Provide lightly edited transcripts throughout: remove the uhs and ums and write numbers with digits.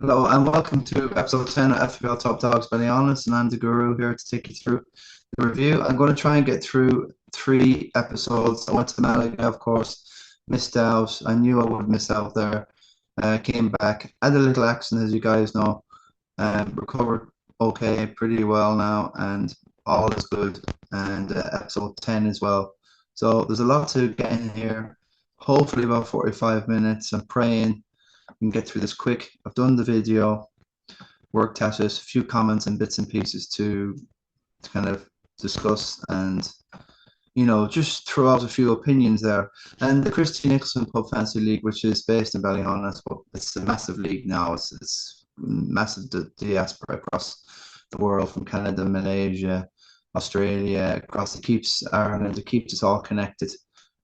Hello and welcome to episode 10 of FPL Top Dogs Ballyhaunis, and I'm the guru here to take you through the review. I'm going to try and get through 3 episodes. I went to Malaga, of course, missed out. I knew I would miss out there. Came back, had a little accident, as you guys know, recovered okay, pretty well now, and all is good. And episode 10 as well. So there's a lot to get in here. Hopefully, about 45 minutes. I'm praying we can get through this quick. I've done the video, worked at it, a few comments and bits and pieces to kind of discuss and just throw out a few opinions there. And the Christy Nicholson Pub Fantasy League, which is based in Ballyhaunis, but it's a massive league now. It's massive diaspora across the world, from Canada, Malaysia, Australia, across. It keeps Ireland, it keeps us all connected.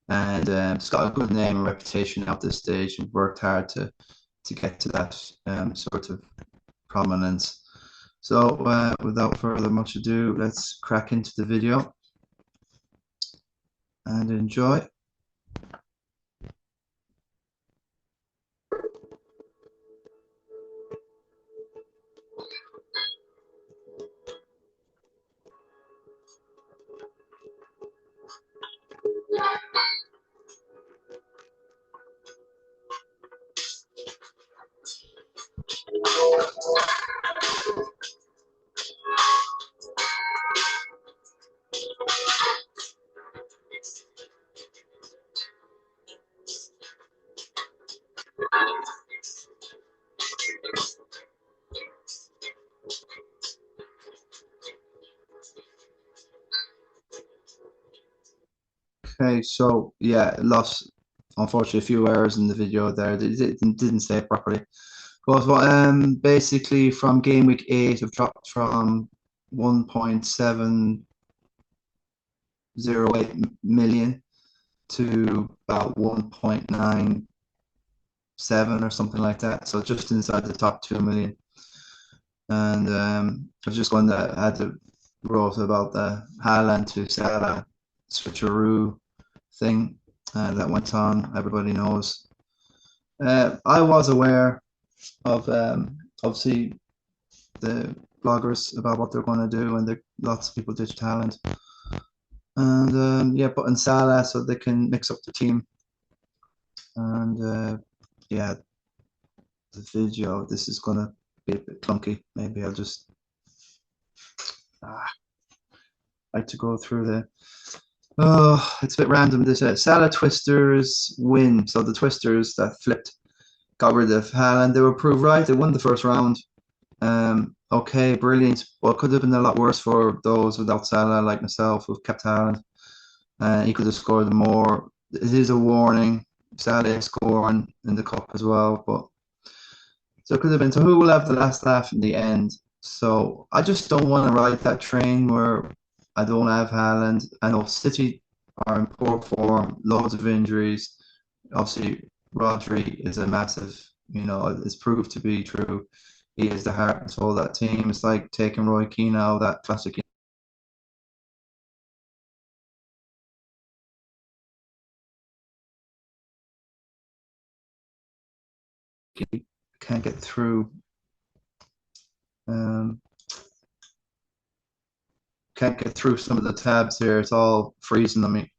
And it's got a good name and reputation at this stage, and worked hard to get to that sort of prominence. So without further much ado, let's crack into the video and enjoy. Okay, so yeah, lost unfortunately a few errors in the video there. They didn't say it properly. But basically from game week 8, I've dropped from 1.708 million to about 1.97 or something like that. So just inside the top 2 million. And I've just gone that I had to wrote about the Haaland to Salah Switcheroo thing that went on. Everybody knows. I was aware of obviously the bloggers about what they're going to do, and lots of people ditched Haaland. And yeah, putting Salah so they can mix up the team. And yeah, the video, this is going to be a bit clunky. Maybe I'll just like to go through the. Oh, it's a bit random. This Salah Twisters win. So the Twisters that flipped got rid of Haaland. They were proved right. They won the first round. Okay, brilliant. Well, it could have been a lot worse for those without Salah, like myself, who've kept Haaland. He could have scored more. It is a warning. Salah scoring in the cup as well, but so it could have been. So who will have the last laugh in the end? So I just don't want to ride that train where I don't have Haaland. I know City are in poor form, loads of injuries. Obviously, Rodri is a massive, it's proved to be true. He is the heart and soul of that team. It's like taking Roy Keane out of that classic. Can't get through. Um, can't get through some of the tabs here. It's all freezing on me.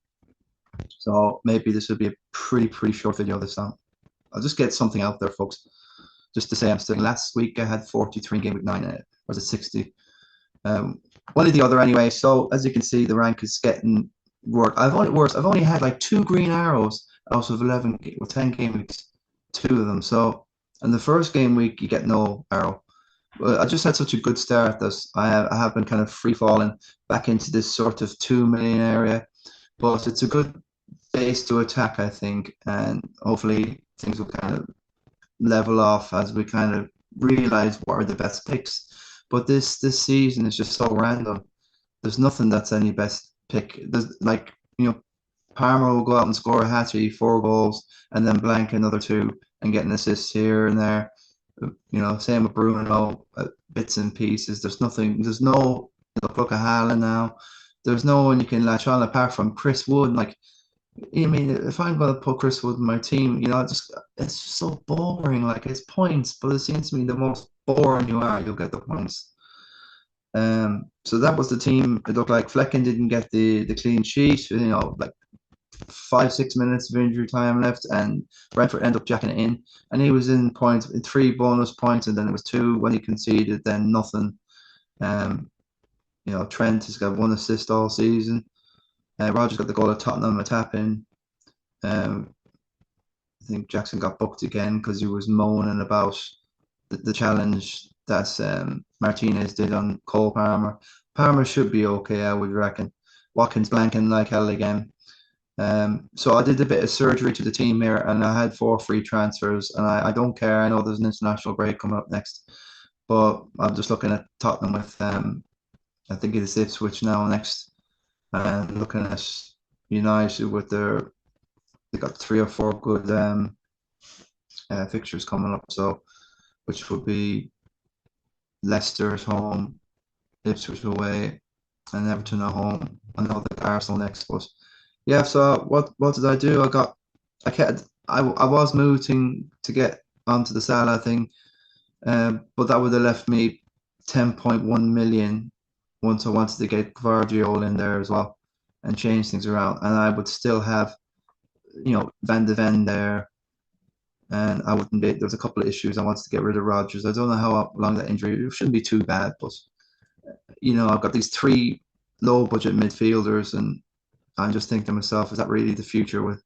So maybe this will be a pretty short video this time. I'll just get something out there, folks. Just to say I'm still. Last week I had 43 game week 9. Or was it 60? One or the other anyway. So as you can see, the rank is getting worse. I've only had like 2 green arrows out of 11 or 10 game weeks. 2 of them. So in the first game week you get no arrow. Well, I just had such a good start that I have been kind of free falling back into this sort of 2 million area. But it's a good base to attack, I think, and hopefully things will kind of level off as we kind of realize what are the best picks. But this season is just so random. There's nothing that's any best pick. There's like, Palmer will go out and score a hat-trick, 4 goals, and then blank another 2 and get an assist here and there. Same with Bruno, bits and pieces. There's nothing. There's no look at Haaland now. There's no one you can latch on apart from Chris Wood. Like I mean, if I'm going to put Chris Wood in my team, it's just so boring. Like it's points, but it seems to me the most boring you are, you'll get the points. So that was the team. It looked like Flecken didn't get the clean sheet. Like 5 6 minutes of injury time left, and Brentford ended up jacking it in, and he was in points in 3 bonus points, and then it was two when he conceded, then nothing. Um, Trent has got 1 assist all season. Rogers got the goal at Tottenham, a tap in. Um, I think Jackson got booked again because he was moaning about the challenge that Martinez did on Cole Palmer. Palmer should be okay, I would reckon. Watkins blanking like hell again. So I did a bit of surgery to the team here, and I had 4 free transfers, and I don't care. I know there's an international break coming up next, but I'm just looking at Tottenham with I think it's Ipswich now next, and looking at United with they got 3 or 4 good fixtures coming up, so which would be Leicester at home, Ipswich away, and Everton at home. I know the Arsenal next, but yeah. So what did I do? I was mooting to get onto the Salah thing, but that would have left me 10.1 million once I wanted to get Guardiola in there as well and change things around, and I would still have Van de Ven there, and I wouldn't be. There was a couple of issues. I wanted to get rid of Rodgers. I don't know how long that injury. It shouldn't be too bad, but I've got these 3 low budget midfielders, and I just think to myself, is that really the future with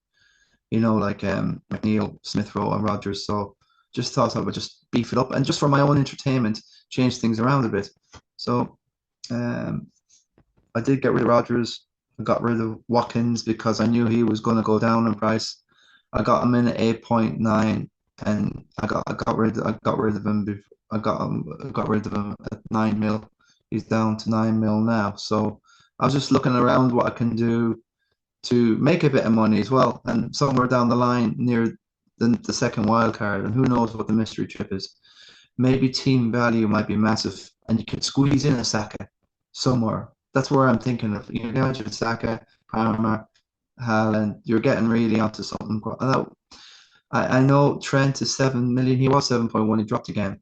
like McNeil, Smith Rowe, and Rodgers? So just thought I would just beef it up, and just for my own entertainment, change things around a bit. So um, I did get rid of Rodgers. I got rid of Watkins because I knew he was going to go down in price. I got him in at 8.9, and I got rid of him. I got rid of him at 9 mil. He's down to 9 mil now. So I was just looking around what I can do to make a bit of money as well, and somewhere down the line near the second wild card, and who knows what the mystery trip is. Maybe team value might be massive, and you could squeeze in a Saka somewhere. That's where I'm thinking of. You imagine Saka, Palmer, Haaland. You're getting really onto something. I know Trent is 7 million. He was 7.1. He dropped again.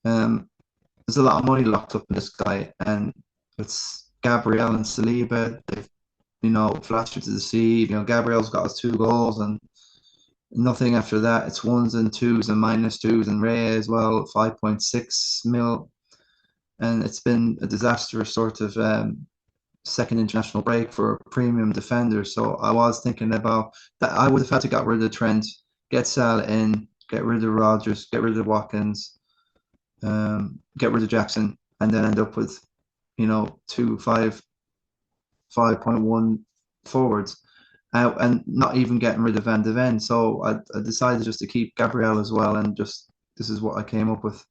There's a lot of money locked up in this guy, and it's Gabriel and Saliba. They've flashed to the sea. Gabriel's got his 2 goals and nothing after that. It's ones and twos and minus twos, and Ray as well, 5.6 mil. And it's been a disastrous sort of second international break for premium defenders. So I was thinking about that. I would have had to get rid of Trent, get Salah in, get rid of Rodgers, get rid of Watkins, get rid of Jackson, and then end up with, 5.1 forwards, and not even getting rid of Van de Ven. So I decided just to keep Gabriel as well, and just this is what I came up with.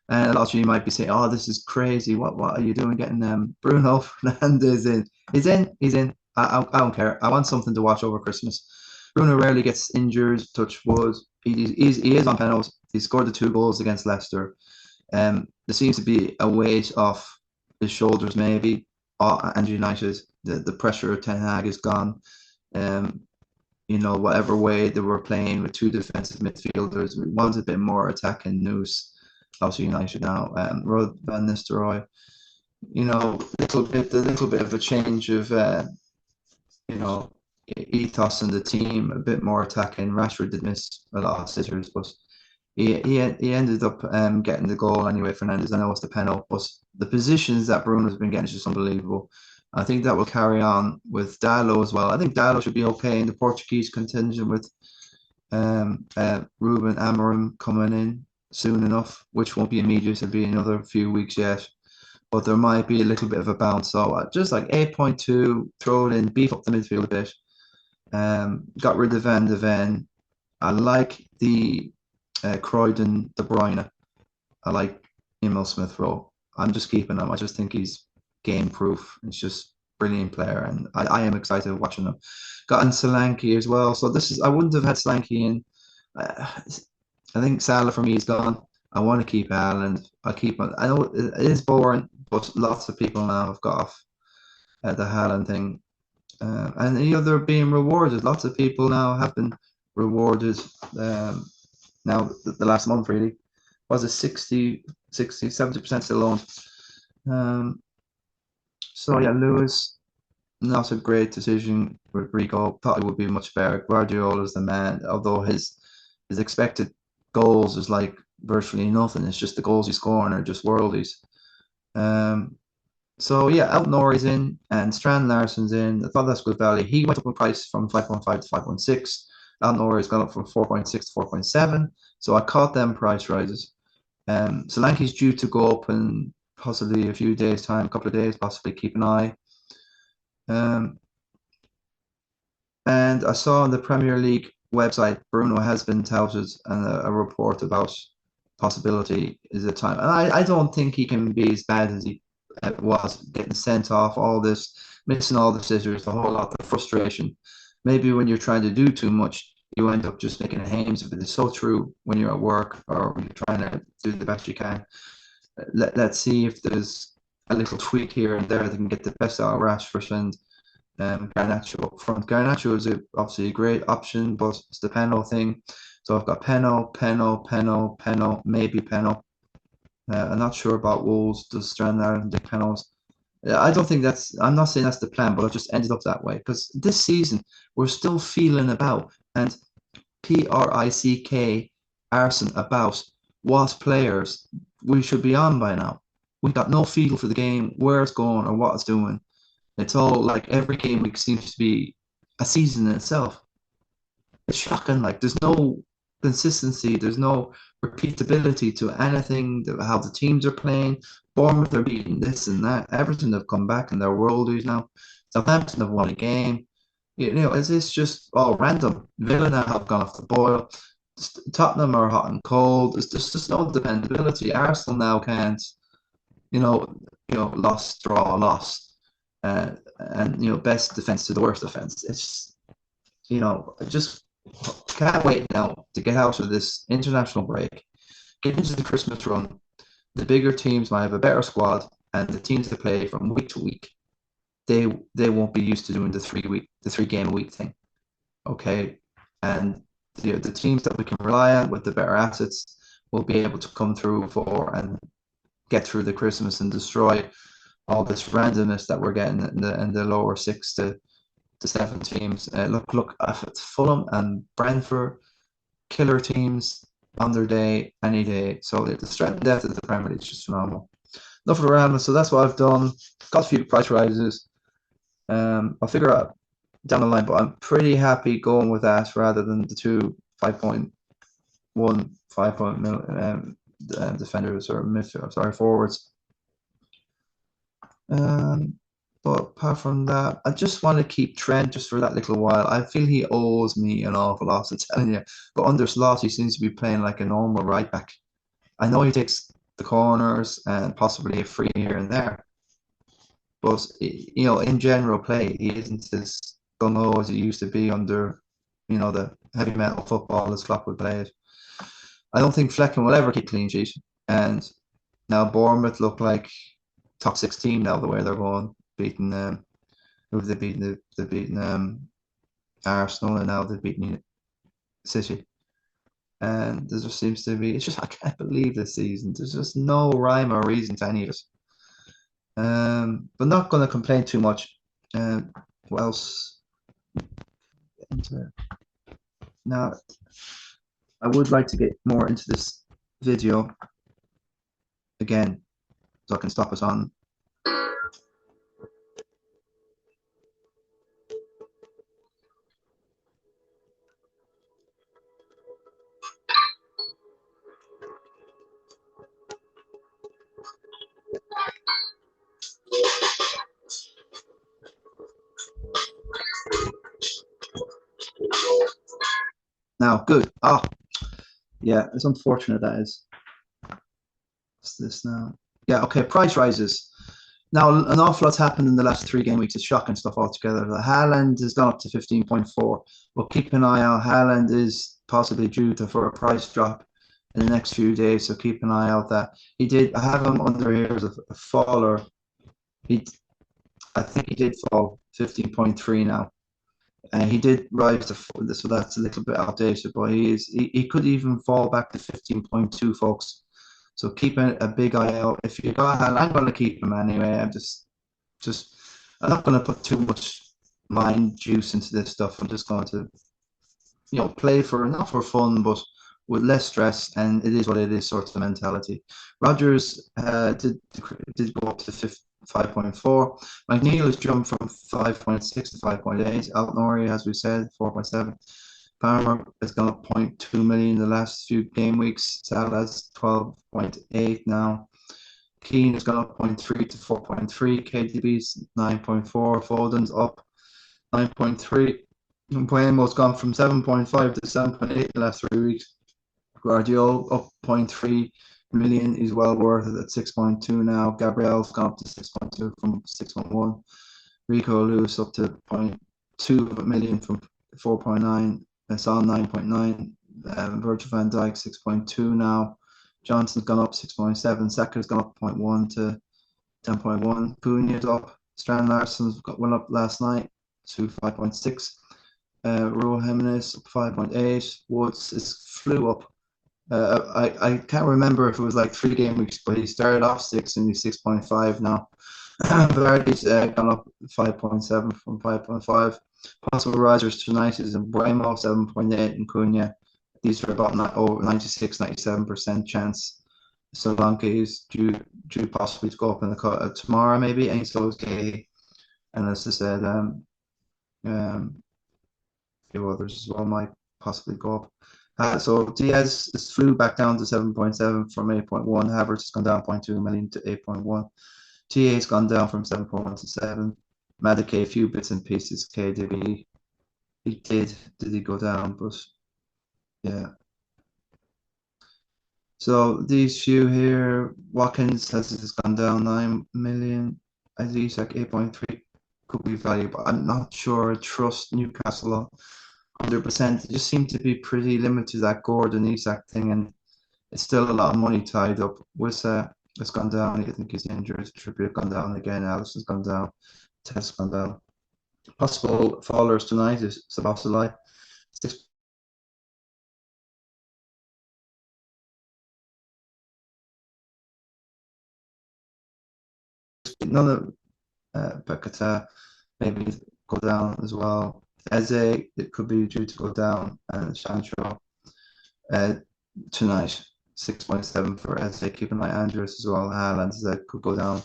And a lot of you might be saying, "Oh, this is crazy. What are you doing getting Bruno Fernandes in? He's in. He's in. I don't care. I want something to watch over Christmas. Bruno rarely gets injured. Touch wood. He is on penalties. He scored the 2 goals against Leicester. There seems to be a weight off his shoulders, maybe. And United, the pressure of Ten Hag is gone. Whatever way they were playing with 2 defensive midfielders, we wanted a bit more attacking news. Also United now, Rod Van Nistelrooy, a little bit of a change of, ethos in the team, a bit more attacking. Rashford did miss a lot of sitters, but he ended up getting the goal anyway. Fernandes, I know it's the penalty, but the positions that Bruno's been getting is just unbelievable. I think that will carry on with Dalot as well. I think Dalot should be okay in the Portuguese contingent with Ruben Amorim coming in soon enough, which won't be immediate. It'll be another few weeks yet, but there might be a little bit of a bounce. So just like 8.2, throw it in, beef up the midfield a bit. Got rid of Van de Ven. I like the Croydon De Bruyne. I like Emil Smith Rowe. I'm just keeping him. I just think he's game proof. He's just brilliant player, and I am excited watching him. Gotten Solanke as well. So I wouldn't have had Solanke in. I think Salah for me is gone. I want to keep Haaland. I'll keep him. I know it is boring, but lots of people now have got off the Haaland thing. And they're being rewarded. Lots of people now have been rewarded. Now the last month really was it 70% still owned. So yeah, Lewis, not a great decision with Rico. Thought it would be much better. Guardiola's the man, although his expected goals is like virtually nothing. It's just the goals he's scoring are just worldies. So yeah, Elton Norrie's in and Strand Larsson's in. I thought that's good value. He went up in price from 5.5 to 5.6. Elton Norrie's gone up from 4.6 to 4.7. So I caught them price rises. Solanke's due to go up in possibly a few days' time, a couple of days, possibly keep an eye. And I saw on the Premier League website, Bruno has been touted and a report about possibility is a time. And I don't think he can be as bad as he was, getting sent off, all this, missing all the scissors, the whole lot of frustration. Maybe when you're trying to do too much, you end up just making a hames of it. It's so true when you're at work or when you're trying to do the best you can. Let's see if there's a little tweak here and there that can get the best out of Rashford and Garnacho up front. Garnacho is obviously a great option, but it's the Peno thing. So I've got Peno, maybe Peno. I'm not sure about Wolves. Does Strand and Dick Penos? I don't think I'm not saying that's the plan, but I've just ended up that way because this season we're still feeling about and PRICK arson about what players we should be on by now. We got no feel for the game, where it's going or what it's doing. It's all like every game week seems to be a season in itself. It's shocking. Like there's no consistency, there's no repeatability to anything. How the teams are playing. Bournemouth are beating this and that. Everton have come back and they're worldies now. Southampton have won a game. It's just all random. Villa now have gone off the boil. Tottenham are hot and cold. There's just no dependability. Arsenal now can't. Lost, draw, lost, and best defense to the worst defense. It's just can't wait now to get out of this international break, get into the Christmas run. The bigger teams might have a better squad, and the teams that play from week to week, they won't be used to doing the 3 game a week thing. Okay, and the teams that we can rely on with the better assets will be able to come through and get through the Christmas and destroy all this randomness that we're getting in the lower 6 to 7 teams. Look at Fulham and Brentford, killer teams on their day, any day. So the strength and depth of the Premier League is just phenomenal. Enough of the random. So that's what I've done. Got a few price rises. I'll figure out down the line, but I'm pretty happy going with that rather than the two 5.1, 5 defenders or midfield, sorry, forwards. But apart from that, I just want to keep Trent just for that little while. I feel he owes me an awful lot, I'm telling you. But under Slot, he seems to be playing like a normal right back. I know he takes the corners and possibly a free here and there. But, in general play, he isn't as gung-ho as he used to be under, the heavy metal football as Klopp would play it. I don't think Flecken will ever keep clean sheet. And now Bournemouth look like top 6 team now, the way they're going. Beating who have they beaten? They've beaten Arsenal and now they've beaten City. And there just seems to be, it's just, I can't believe this season. There's just no rhyme or reason to any of it. But not going to complain too much. What else? Now, I would like to get more into this video again, so I can stop us on. Now, good. Yeah, it's unfortunate that is. What's this now? Yeah, okay, price rises. Now, an awful lot's happened in the last 3 game weeks. It's shocking stuff altogether. The Haaland has gone up to 15.4. Well, keep an eye out. Haaland is possibly due for a price drop in the next few days, so keep an eye out that. I have him under here as a faller. I think he did fall 15.3 now. And he did rise to, so that's a little bit outdated, but he could even fall back to 15.2, folks. So keep a big eye out. If you got Haaland, I'm going to keep him anyway. Just I'm not going to put too much mind juice into this stuff. I'm just going to, play for not for fun, but with less stress, and it is what it is, sort of mentality. Rogers did go up to 5.4. McNeil has jumped from 5.6 to 5.8. Altnori, as we said, 4.7. Palmer has gone up 0.2 million in the last few game weeks. Salah's 12.8 now. Keane has gone up 0.3 to 4.3. KDB's 9.4. Foden's up 9.3. Mbuemo's gone from 7.5 to 7.8 in the last 3 weeks. Guardiola up 0.3 million. He's well worth it at 6.2 now. Gabriel's gone up to 6.2 from 6.1. Rico Lewis up to 0.2 million from 4.9. Son 9.9. Virgil van Dijk 6.2 now. Johnson's gone up 6.7. Saka's gone up 0.1 to 10.1. Cunha's up. Strand Larsen's went up last night to 5.6. Raul Jimenez up 5.8. Woods flew up. I can't remember if it was like 3 game weeks, but he started off 6 and he's 6.5 now. Vardy's gone up 5.7 from 5.5. Possible risers tonight is Mbuemo 7.8 and Cunha. These are about over 96-97% chance. Solanke is due possibly to go up in the cut tomorrow, maybe, and so is Gay. And as I said, a few others as well might possibly go up. So Diaz flew back down to 7.7 from 8.1. Havertz has gone down 0.2 million to 8.1. TA's gone down from 7.1 to 7. Madueke, a few bits and pieces. KDB, did he go down? But yeah. So these few here, Watkins has gone down 9 million. Isak 8.3 could be valuable. I'm not sure. I trust Newcastle 100%. They just seem to be pretty limited to that Gordon Isak thing, and it's still a lot of money tied up. Wissa has gone down. I think he's injured. Trippier gone down again. Alisson's gone down. Test gone down. Possible fallers tonight is Sabassalai. None of Pakata maybe go down as well. Eze, it could be due to go down, and Sancho tonight, 6.7 for Eze. Keep an eye on Andrews as well. Haaland could go down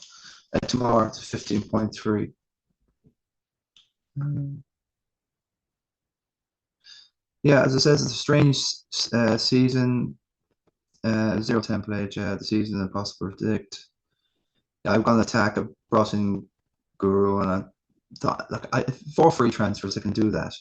tomorrow to 15.3. Yeah, as I said, it's a strange season. 0 template, the season impossible to predict. I've gone attack. I've brought in Guru, and I thought, like, for free transfers, I can do that.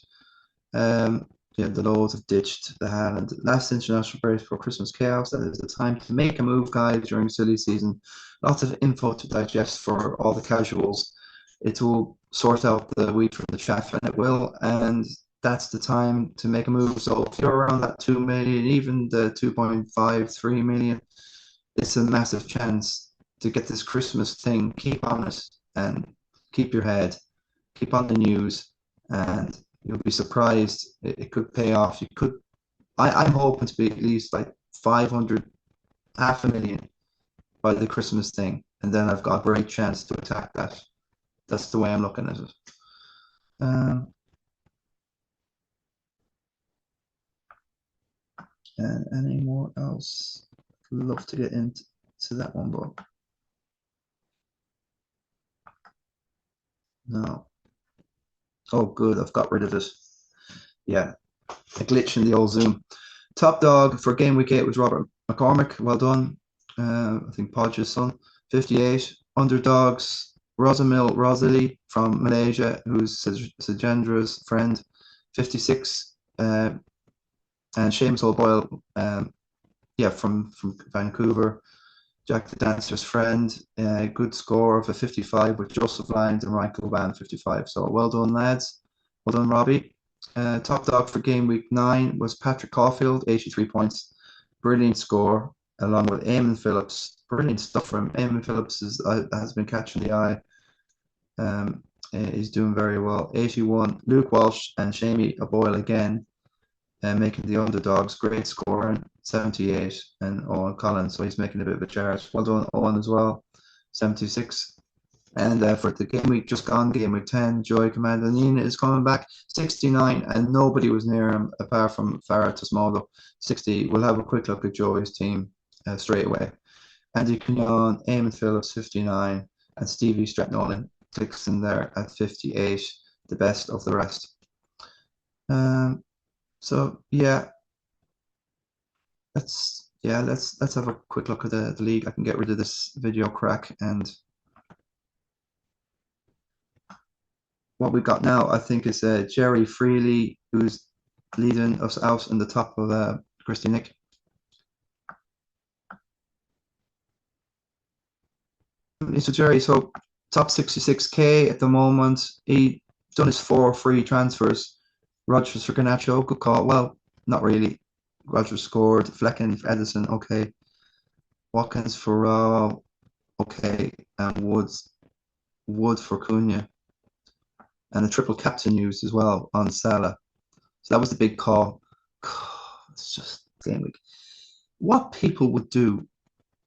The Lords have ditched the Haaland. Last international break for Christmas chaos. That is the time to make a move, guys, during silly season. Lots of info to digest for all the casuals. It will sort out the wheat from the chaff, and it will. And that's the time to make a move. So if you're around that 2 million, even the 2.5, 3 million, it's a massive chance to get this Christmas thing. Keep on it and keep your head. Keep on the news, and you'll be surprised. It could pay off. I'm hoping to be at least like 500, 500,000 by the Christmas thing, and then I've got a great chance to attack that. That's the way I'm looking at it. And any more else? I'd love to get into that one, but no. Oh, good. I've got rid of it. Yeah, a glitch in the old Zoom. Top dog for game week 8 was Robbie McCormack. Well done. I think Podge's son. 58. Underdogs, Rosalie from Malaysia, who's Sajendra's friend. 56. And Seamus O'Boyle, from Vancouver. Jack the Dancer's friend, good score of a 55 with Joseph Lyons and Ryan Coban 55. So well done, lads. Well done, Robbie. Top dog for game week 9 was Patrick Caulfield, 83 points. Brilliant score, along with Eamon Phillips. Brilliant stuff from Eamon Phillips has been catching the eye. He's doing very well. 81, Luke Walsh and Shamey Aboyle again, making the underdogs. Great scoring, 78, and Owen Collins, so he's making a bit of a charge. Well done, Owen, as well, 76. And for the game week just gone, game week 10, Joey Commander Neenan is coming back, 69, and nobody was near him apart from Farah Tasmolo, 60. We'll have a quick look at Joey's team straight away. Andy Cunyon, Eamon Phillips, 59, and Stevie Stratnolan clicks in there at 58, the best of the rest. So yeah, let's have a quick look at the league. I can get rid of this video crack, and what we've got now, I think, is Jerry Freely, who's leading us out in the top of Christy Nick. So Jerry, so top 66k at the moment. He done his 4 free transfers. Rogers for Garnacho, good call. Well, not really. Rogers scored. Flecken for Edison, okay. Watkins for okay, and Wood for Cunha, and a triple captain used as well on Salah. So that was the big call. It's just game week. What people would do,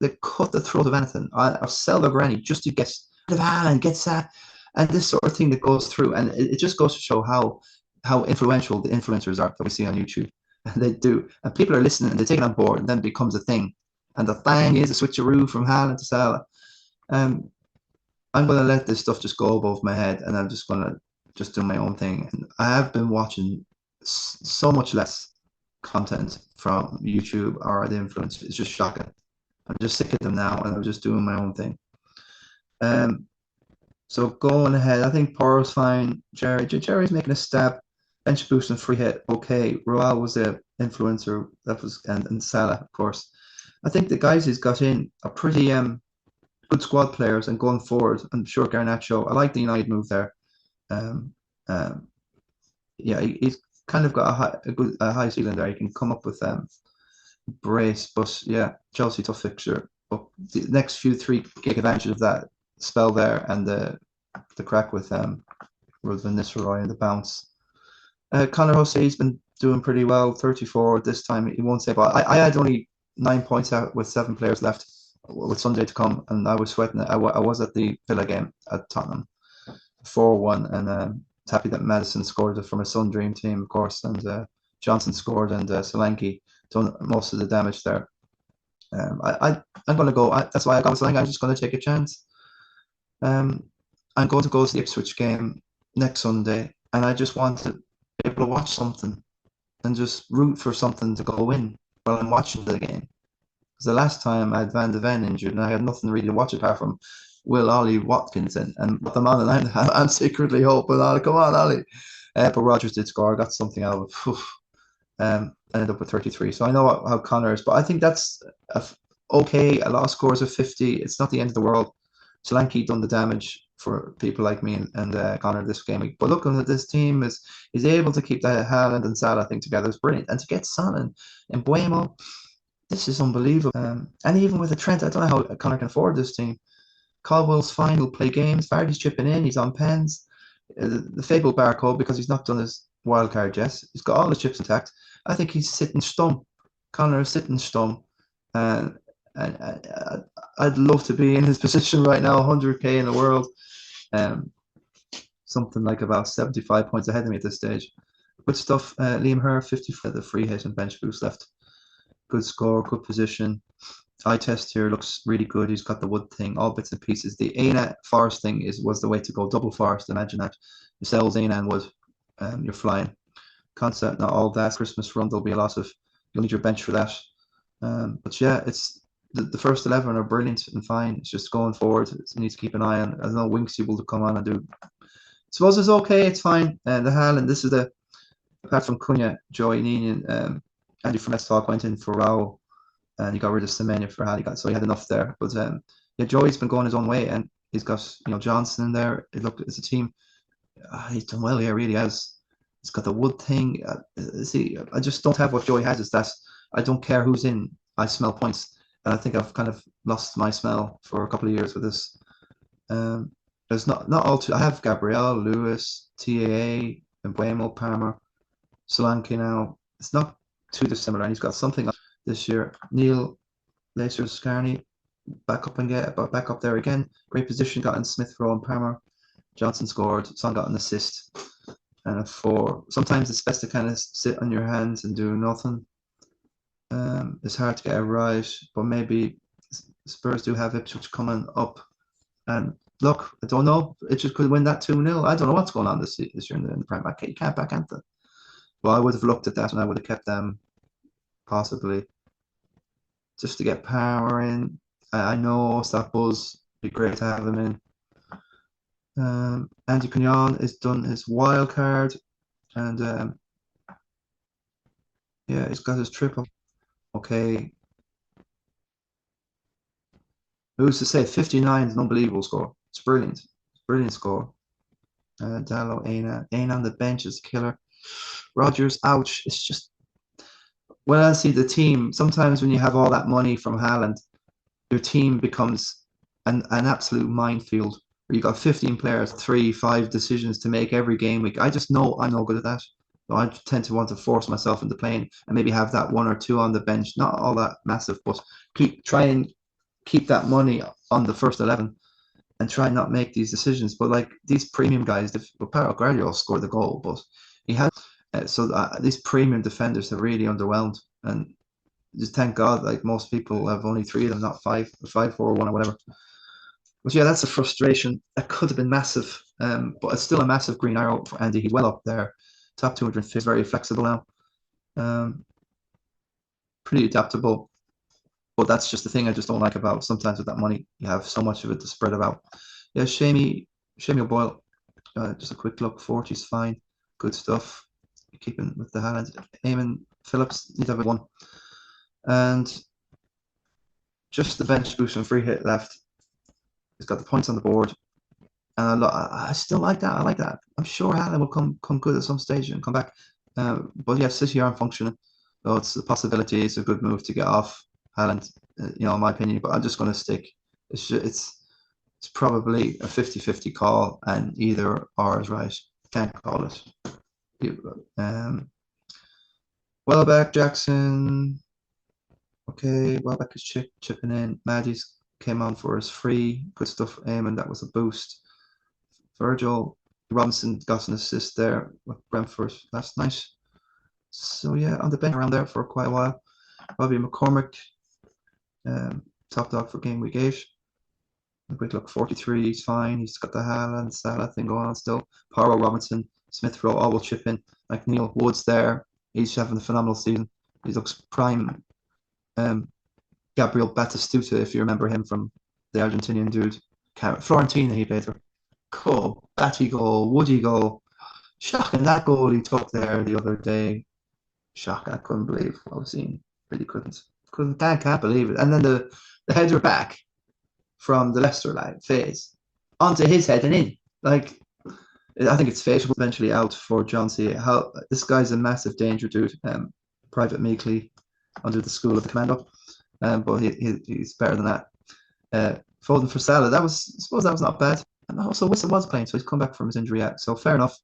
they cut the throat of anything or sell their granny just to get the Haaland, gets that, and this sort of thing that goes through, and it just goes to show how influential the influencers are that we see on YouTube. And they do, and people are listening and they take it on board, and then it becomes a thing. And the thing is a switcheroo from Haaland to Salah. I'm going to let this stuff just go above my head, and I'm just going to just do my own thing. And I have been watching so much less content from YouTube or the influencers. It's just shocking. I'm just sick of them now, and I'm just doing my own thing. So going ahead, I think Poro's fine. Jerry's making a stab. Bench boost and free hit, okay. Royal was the influencer, that was, and Salah, of course. I think the guys he's got in are pretty good squad players, and going forward, I'm sure Garnacho, I like the United move there. Yeah, he's kind of got a high ceiling there. He can come up with brace, but yeah, Chelsea tough fixture. But the next few 3 take advantage of that spell there, and the crack with Van Nistelrooy and the bounce. Conor Jose's been doing pretty well, 34 this time. He won't say, but I had only 9 points out with 7 players left with Sunday to come, and I was sweating it. I was at the Villa game at Tottenham, 4-1, and happy that Madison scored it from a Sun Dream team, of course, and Johnson scored, and Solanke done most of the damage there. I'm going to go. That's why I got Solanke. I'm just going to take a chance. I'm going to go to the Ipswich game next Sunday, and I just want to be able to watch something and just root for something to go in while I'm watching the game. Because the last time I had Van de Ven injured, and I had nothing really to watch apart from Will Ollie Watkins and put them on, and I'm secretly hoping, oh, come on, Ollie. But Rogers did score. I got something out of it. Ended up with 33. So I know how Connor is, but I think that's okay. A lot of scores of 50. It's not the end of the world. Solanke done the damage for people like me and Connor this game week. But looking at this team is able to keep the Haaland and Salah thing together is brilliant. And to get Son and Buemo, this is unbelievable. And even with the Trent, I don't know how Connor can afford this team. Caldwell's fine, he'll play games. Vardy's chipping in, he's on pens. The fabled Barcode, because he's not done his wild card yet. He's got all the chips intact. I think he's sitting stum. Connor is sitting stum. And I'd love to be in his position right now, 100k in the world. Something like about 75 points ahead of me at this stage. Good stuff. Liam Herr, 50 for the free hit and bench boost left. Good score, good position. Eye test here looks really good. He's got the wood thing, all bits and pieces. The Aina Forest thing was the way to go. Double Forest, imagine that. You sell Aina and wood, you're flying. Concept, not all that. Christmas run, there'll be a lot of, you'll need your bench for that. But yeah, it's the first 11 are brilliant and fine. It's just going forward. You need to keep an eye on. I don't know, Winks able to come on and do. I suppose it's okay. It's fine. The Haaland, this is apart from Cunha, Joe Neenan, Andy from Talk went in for Raul, and he got rid of Semenya for Haaland. So he had enough there. But yeah, Joey's been going his own way, and he's got Johnson in there. It's a team. He's done well here, really has. He's got the wood thing. See, I just don't have what Joey has. Is that I don't care who's in. I smell points. And I think I've kind of lost my smell for a couple of years with this. There's not all too. I have Gabriel, Lewis, TAA, Embuemo, Palmer, Solanke now. It's not too dissimilar, and he's got something this year. Neil, Lacer, Scarney, back up there again. Great position, got in Smith Rowe and Palmer. Johnson scored. Son got an assist and a 4. Sometimes it's best to kind of sit on your hands and do nothing. It's hard to get it right, but maybe Spurs do have Ipswich coming up. And look, I don't know. It just could win that 2-0. I don't know what's going on this year in the Premier League. You can't back Anthem. Well, I would have looked at that and I would have kept them possibly just to get power in. I know it's that buzz. It'd be great to have him in. Andy Cunyon has done his wild card, and yeah, he's got his triple. Okay, who's to say 59 is an unbelievable score? It's brilliant, brilliant score. Dallo, Aina on the bench is a killer. Rogers, ouch! It's just when I see the team. Sometimes when you have all that money from Haaland, your team becomes an absolute minefield. Where you got 15 players, 3-5 decisions to make every game week. I just know I'm no good at that. So I tend to want to force myself into playing and maybe have that 1 or 2 on the bench. Not all that massive, but try and keep that money on the first 11 and try and not make these decisions. But like these premium guys, Paulo Guardiola scored the goal, but he had these premium defenders have really underwhelmed. And just thank God, like most people have only 3 of them, not 5, 5, 4, 1 or whatever. But yeah, that's a frustration. That could have been massive, but it's still a massive green arrow for Andy. He's well up there, top 250, very flexible now, pretty adaptable. But that's just the thing I just don't like about sometimes with that money, you have so much of it to spread about. Yeah, Shamey O'Boyle, just a quick look. 40 is fine, good stuff. Keeping with the Haaland. Eamon Phillips needs to have 1, and just the bench boost and free hit left. He's got the points on the board, and I still like that. I like that. I'm sure Haaland will come good at some stage and come back. But yeah, City aren't functioning, so it's a possibility. It's a good move to get off Haaland, in my opinion. But I'm just going to stick. It's probably a 50-50 call, and either or is right. Can't call it. Welbeck, Jackson. Okay, Welbeck is chipping in. Maddie's came on for his free. Good stuff, Eamon. That was a boost. Virgil Robinson got an assist there with Brentford. That's nice. So yeah, on the bench around there for quite a while. Robbie McCormack, top dog for game week 8. A quick look, 43, he's fine. He's got the Haaland, Salah thing going on still. Paro, Robinson, Smith Rowe, all will chip in. Like Neil Woods there. He's having a phenomenal season. He looks prime. Gabriel Batistuta, if you remember him from the Argentinian dude. Florentina he played for. Cool. Batty goal, Woody goal. Shocking that goal he took there the other day. Shocking. I couldn't believe what I was seeing. Really can't believe it. And then the header back from the Leicester line phase onto his head and in. Like, I think it's fatal eventually out for John C. This guy's a massive danger, dude. Private Meekley under the school of the commando. But he's better than that. Foden for Salah, I suppose that was not bad. And also Whistle was playing, so he's come back from his injury out. So fair enough.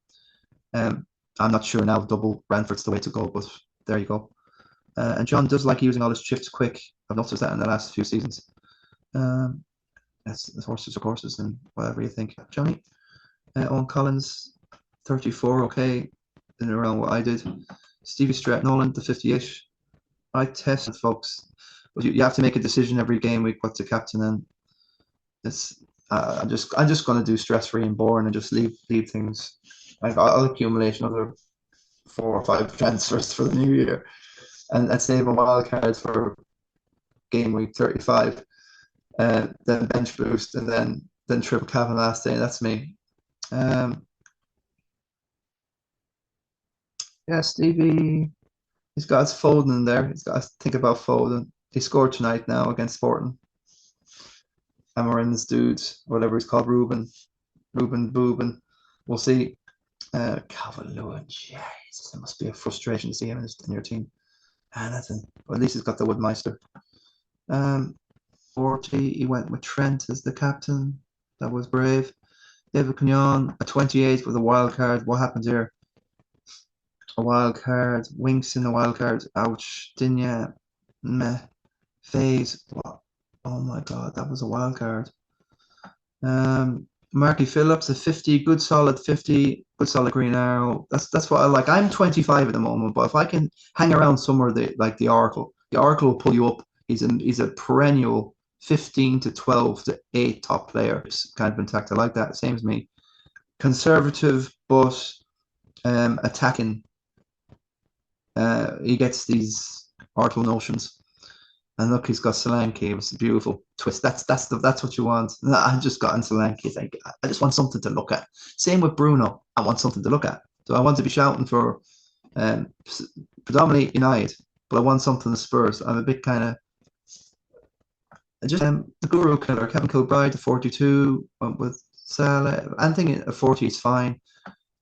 I'm not sure now double Brentford's the way to go, but there you go. And John does like using all his shifts quick. I've noticed that in the last few seasons. That's horses are courses and whatever you think. Johnny, Owen Collins, 34, okay, in around what I did. Stevie Nolan, the 50-ish. I tested, folks. But you have to make a decision every game week what to captain, and it's I'm just going to do stress-free and boring and just leave things. I'll accumulate another 4 or 5 transfers for the new year, and save a wild card for game week 35. Then bench boost, and then triple cap on last day. That's me. Yeah, Stevie, he's got his Foden in there. He's got to think about Foden. He scored tonight now against Sporting. Amarin's dude, whatever he's called, Ruben Boobin. We'll see. Calvert-Lewin, Jesus, it must be a frustration to see him in your team. Anything, but at least he's got the Woodmeister. 40, he went with Trent as the captain. That was brave. David Cunyon, a 28 with a wild card. What happens here? A wild card. Winks in the wild card. Ouch. Dinya. Meh. Phase. What? Oh my God, that was a wild card. Marky Phillips, a 50, good solid 50, good solid green arrow. That's what I like. I'm 25 at the moment, but if I can hang around somewhere like the Oracle will pull you up. He's a perennial 15 to 12 to 8 top player. It's kind of intact. I like that. Same as me. Conservative, but attacking. He gets these Oracle notions. And look, he's got Solanke. It's a beautiful twist. That's what you want. I've just gotten Solanke. I just want something to look at. Same with Bruno. I want something to look at. So I want to be shouting for um, predominantly United, but I want something to Spurs. I'm a bit kind of just the Guru killer, Kevin Kilbride, the 42 with Salah. I'm thinking a 40 is fine.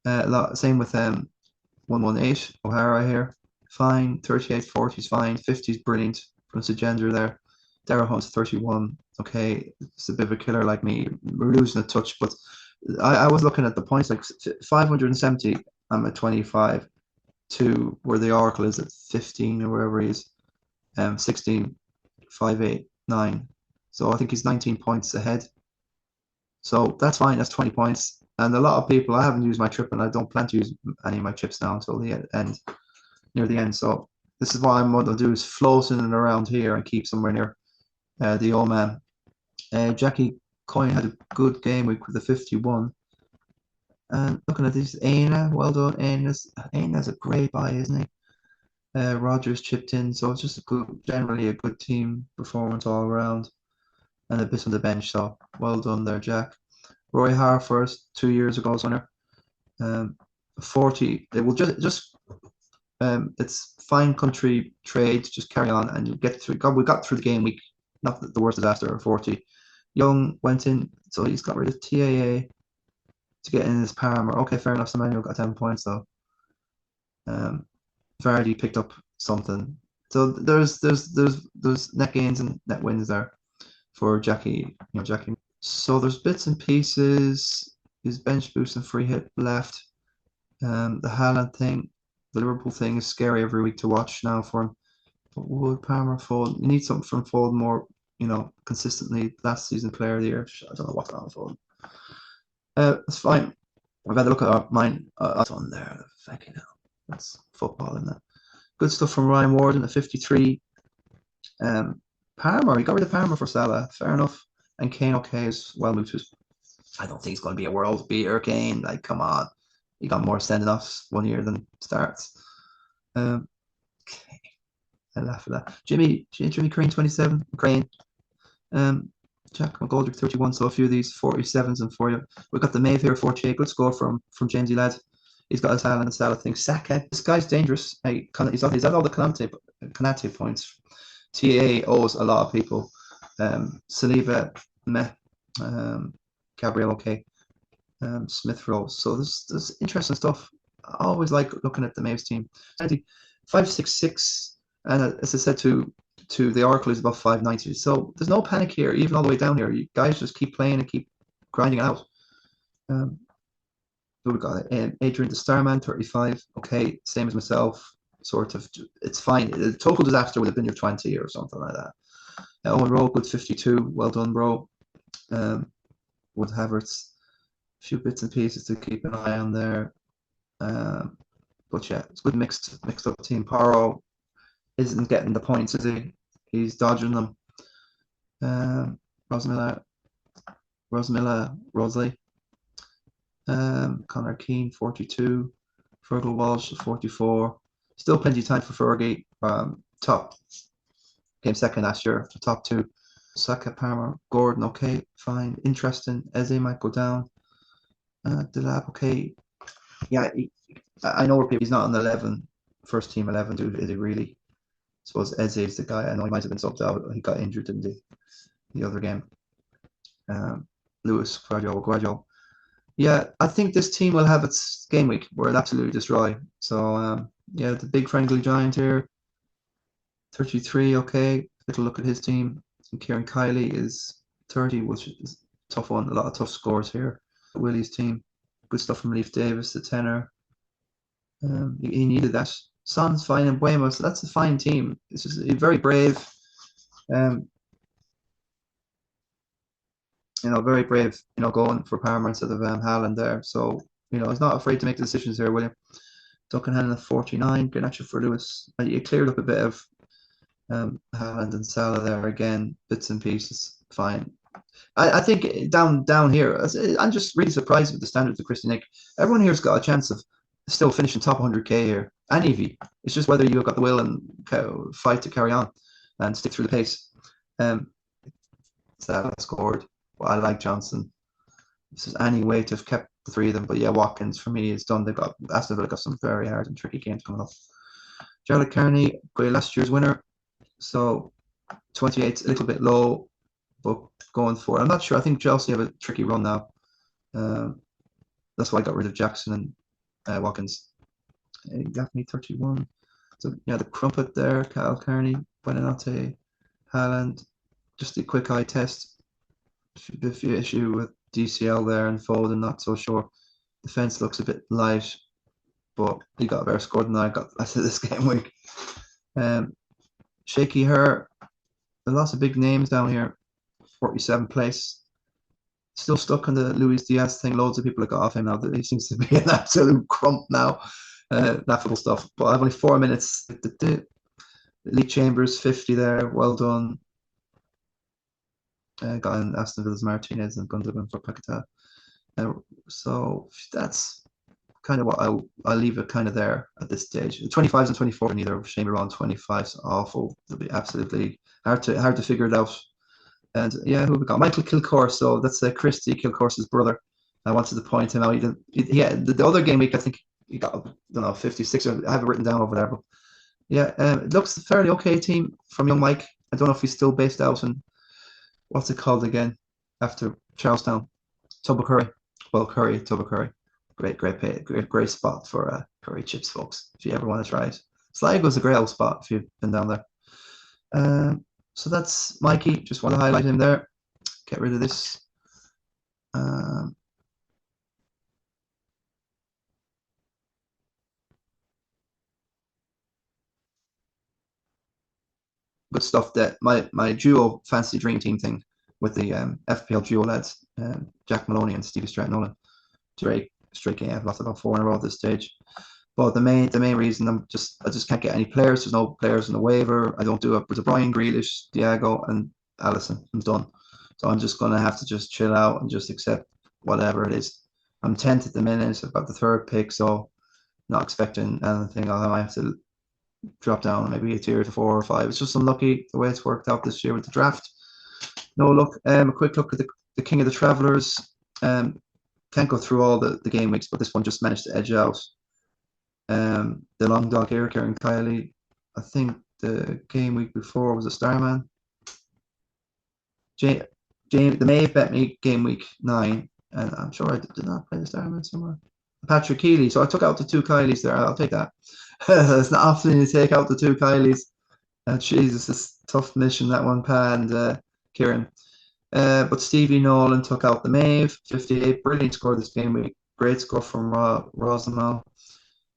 Same with 118 O'Hara here. Fine. 38, 40 is fine. 50 is brilliant. From the gender there. Darrell Hunt's 31. Okay, it's a bit of a killer like me. We're losing a touch, but I was looking at the points like 570. I'm at 25 to where the Oracle is at 15 or wherever he is. 16, 5, 8, 9. So I think he's 19 points ahead. So that's fine. That's 20 points. And a lot of people, I haven't used my trip and I don't plan to use any of my chips now until the end, near the end. So this is what I'm going to do is float in and around here and keep somewhere near the old man. Jackie Coyne had a good game week with the 51. And looking at this, Aina, well done. Aina's a great buy, isn't he? Rogers chipped in, so it's just generally a good team performance all around. And a bit on the bench, so well done there, Jack. Roy Harford, 2 years ago's winner. 40. It will just it's fine country trade, just carry on and you get through. God, we got through the game week, not the worst disaster. 40. Young went in, so he's got rid of TAA to get in his Palmer. Okay, fair enough. Samuel got 10 points though. Vardy picked up something. So there's net gains and net wins there for Jackie. Jackie. So there's bits and pieces. His bench boost and free hit left. The Haaland thing. The Liverpool thing is scary every week to watch now for him. But Wood, Palmer, Fold. You need something from Fold more, consistently. Last season player of the year. I don't know what's on Fold. It's fine. I've had a look at mine. That's on there. Fucking hell. That's football, isn't it? Good stuff from Ryan Warden at 53. Palmer, he got rid of Palmer for Salah. Fair enough. And Kane, okay, is well moved to. I don't think he's going to be a world beater, Kane. Like, come on. He got more sending offs 1 year than starts. Okay. I laugh at that. Jimmy Crane, 27. Crane. Jack McGoldrick, 31. So a few of these 47s and 40. We've got the Maeve here, 48. Good score from Jamesy lad. He's got his Haaland and Salah thing. Saka. This guy's dangerous. He's at all the Konate points. TA owes a lot of people. Saliba, meh. Gabriel, okay. Smith Rowe. So there's interesting stuff. I always like looking at the Maves team. 566, and as I said to the Oracle is above 590. So there's no panic here, even all the way down here. You guys just keep playing and keep grinding out. Who we got? Adrian the Starman, 35. Okay, same as myself. Sort of, it's fine. The total disaster would have been your 20 or something like that. Owen Rowe, good 52. Well done, bro. Wood Havertz. A few bits and pieces to keep an eye on there. But yeah, it's good mixed up team. Paro isn't getting the points, is he? He's dodging them. Rosemilla, Rosley. Connor Keane, 42. Fergal Walsh, 44. Still plenty of time for Fergie. Top. Came second last year. Top two. Saka, Palmer, Gordon, okay, fine. Interesting. Eze might go down. Delap, okay. Yeah, I know where he's not on the 11, first team 11, dude. Is he really? I suppose Eze is the guy. I know he might have been subbed out. He got injured, didn't he? The other game. Lewis, Guardiola. Yeah, I think this team will have its game week where it'll absolutely destroy. So, yeah, the big friendly giant here. 33, okay. Little look at his team. And Kieran Kiley is 30, which is a tough one. A lot of tough scores here. Willie's team. Good stuff from Leif Davis, the tenor. He needed that. Son's fine and Buemo, so that's a fine team. It's just very brave. Very brave, going for Palmer instead of Haaland there. So, he's not afraid to make decisions here, William. Duncan Hannon at 49, Garnacho for Lewis. You cleared up a bit of Haaland and Salah there again, bits and pieces. Fine. I think down here, I'm just really surprised with the standards of Christian Nick. Everyone here's got a chance of still finishing top 100k here. And EV. It's just whether you've got the will and fight to carry on and stick through the pace. Salah scored. Well, I like Johnson. If there's any way to have kept the three of them, but yeah, Watkins for me is done. Aston Villa got some very hard and tricky games coming up. Jarlath Kearney, great last year's winner. So 28's a little bit low, but going for it. I'm not sure. I think Chelsea have a tricky run now. That's why I got rid of Jackson and Watkins. Gaffney 31. So yeah, the crumpet there, Kyle Kearney, Buonanotte, Haaland. Just a quick eye test. A few issue with DCL there and Foden, not so sure. Defense looks a bit light, but he got a better score than I got after this game week. Shaky Her, lots of big names down here. 47th place. Still stuck on the Luis Diaz thing. Loads of people have got off him now. He seems to be an absolute crump now. Laughable stuff. But I have only 4 minutes. Lee Chambers, 50 there. Well done. Got in Aston Villa's Martinez and Gundogan for Paquetá. So that's kind of what I'll leave it kind of there at this stage. The 25s and 24, neither shame around 25s awful. They'll be absolutely hard to figure it out. And yeah, who we got? Michael Kilcore. So that's Christy Kilcore's brother. I wanted to point him out. He didn't. The other game week, I think he got, I don't know, 56. I have it written down over there, but yeah, it looks a fairly okay team from young Mike. I don't know if he's still based out in, what's it called again after Charlestown? Tubbercurry. Well, Tubbercurry. Great spot for curry chips, folks. If you ever want to try it, Sligo's a great old spot if you've been down there. So that's Mikey. Just want to highlight him there. Get rid of this. Good stuff. That my duo fantasy dream team thing with the FPL duo lads, Jack Maloney and Stevie Stratton-Nolan. Straight game. I've lost about 4 in a row at this stage. But the main reason I just can't get any players. There's no players in the waiver. I don't do it. There's a Brian Grealish, Diago, and Allison. I'm done. So I'm just gonna have to just chill out and just accept whatever it is. I'm 10th at the minute. I've got the 3rd pick, so not expecting anything. I might have to drop down maybe a tier to 4 or 5. It's just unlucky the way it's worked out this year with the draft. No look. A quick look at the King of the Travelers. Can't go through all the game weeks, but this one just managed to edge out. The long dog here, Kieran Kiley. I think the game week before was a Starman. The Maeve bet me game week 9, and I'm sure I did not play the Starman somewhere. Patrick Keeley. So I took out the 2 Kylies there. I'll take that. It's not often you take out the 2 Kylies. Jesus, it's a tough mission, that one, Pa and Kieran. But Stevie Nolan took out the Maeve, 58. Brilliant score this game week. Great score from Rosenthal.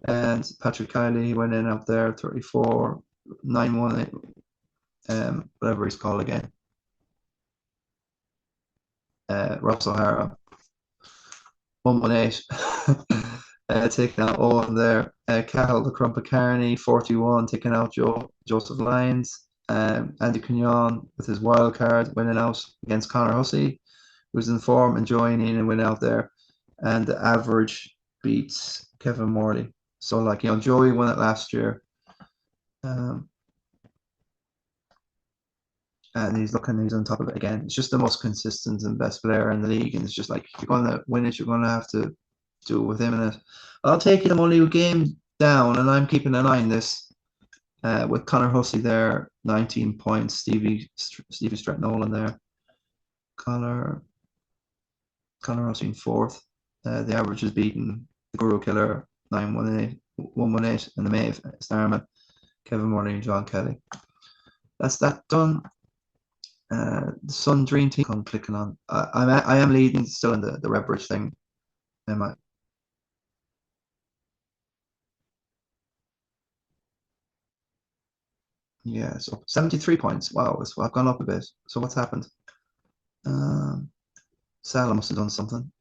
And Patrick Kiley went in out there, 34, 918, whatever he's called again. Ross O'Hara, 118. Taking out Owen there. Cahill the Crumpet Carney, 41, taking out Joseph Lyons. Andy Cugnon with his wild card winning out against Connor Hussey, who's in form, and Joe Neenan winning out there. And the average beats Kevin Morley. So, Joey won it last year. And he's on top of it again. It's just the most consistent and best player in the league. And it's just if you're going to win it, you're going to have to do it with him in it. I'll take it. I'm only a game down, and I'm keeping an eye on this. With Connor Hussey there, 19 points. Stevie Stratton-Nolan there. Connor Hussey in 4th. The average is beaten the Guru Killer, 118, and the Maeve Starman, Kevin Morley and John Kelly. That's that done. The Sun Dream Team I'm clicking on. I am leading still in the Redbridge thing. Am I? Yeah, so 73 points. Wow, I've gone up a bit. So what's happened? Um, Salah must have done something.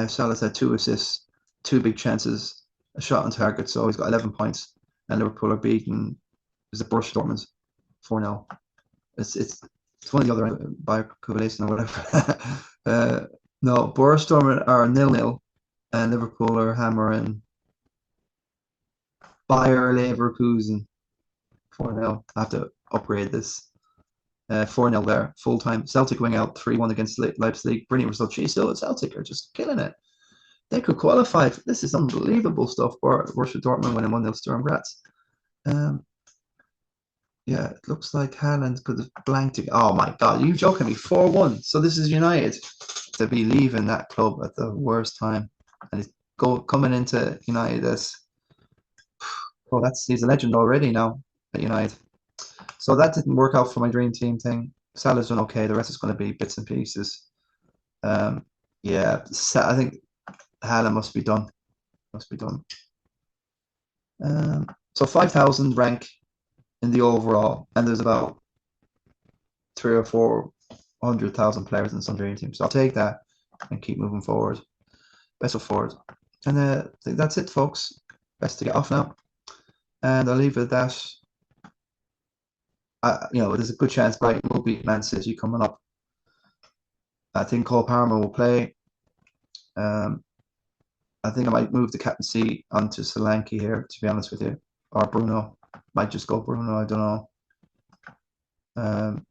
Salah's had 2 assists, 2 big chances, a shot on target, so he's got 11 points. And Liverpool are beating, is it Borussia Dortmund 4-0. It's one of the other by Kubalation or whatever. No, Borussia Dortmund are 0-0, and Liverpool are hammering Bayer Leverkusen 4-0. I have to upgrade this. 4-0 there, full time. Celtic wing out 3-1 against Leipzig. Brilliant result. Geez, so Celtic are just killing it. They could qualify. This is unbelievable stuff. Borussia Dortmund winning 1-0 Sturm Graz. Um, yeah, it looks like Haaland could have blanked it. Oh my God, are you joking me? 4-1. So this is United to be leaving that club at the worst time. And he's coming into United as, oh, he's a legend already now at United. So that didn't work out for my dream team thing. Salah's done okay. The rest is going to be bits and pieces. Yeah, I think Haaland must be done. Must be done. So 5,000 rank in the overall, and there's about 300,000 or 400,000 players in some dream teams. So I'll take that and keep moving forward. Best of forward. And I think that's it, folks. Best to get off now. And I'll leave it at that. There's a good chance Brighton will beat Man City coming up. I think Cole Palmer will play. I think I might move the captaincy onto Solanke here, to be honest with you, or Bruno. Might just go Bruno. I don't know.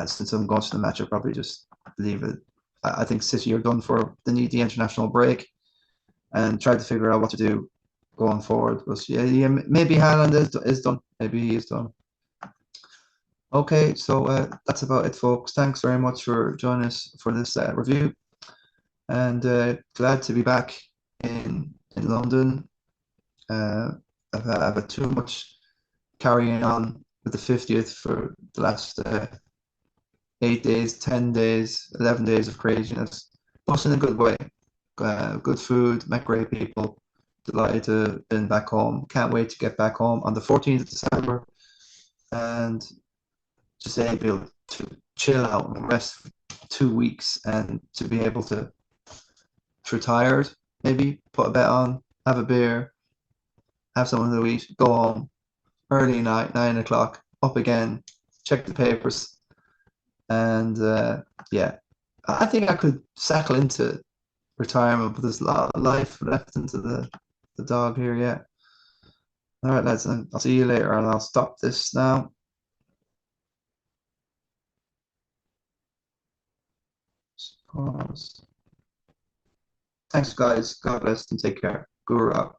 Since I'm going to the match, I'll probably just leave it. I think City are done for. They need the international break and try to figure out what to do going forward. But yeah, maybe Haaland is done. Maybe he is done. Okay, so that's about it, folks. Thanks very much for joining us for this review, and glad to be back in London. I've had too much carrying on with the 50th for the last 8 days, 10 days, 11 days of craziness, but in a good way. Good food, met great people. Delighted to have been back home. Can't wait to get back home on the 14th of December and just able to chill out and rest for 2 weeks and to be able to retire, maybe put a bet on, have a beer, have something to eat, go home, early night, 9 o'clock, up again, check the papers, and yeah, I think I could settle into retirement, but there's a lot of life left into the dog here yet. All right, lads, I'll see you later, and I'll stop this now. Pause. Thanks, guys. God bless and take care. Guru out.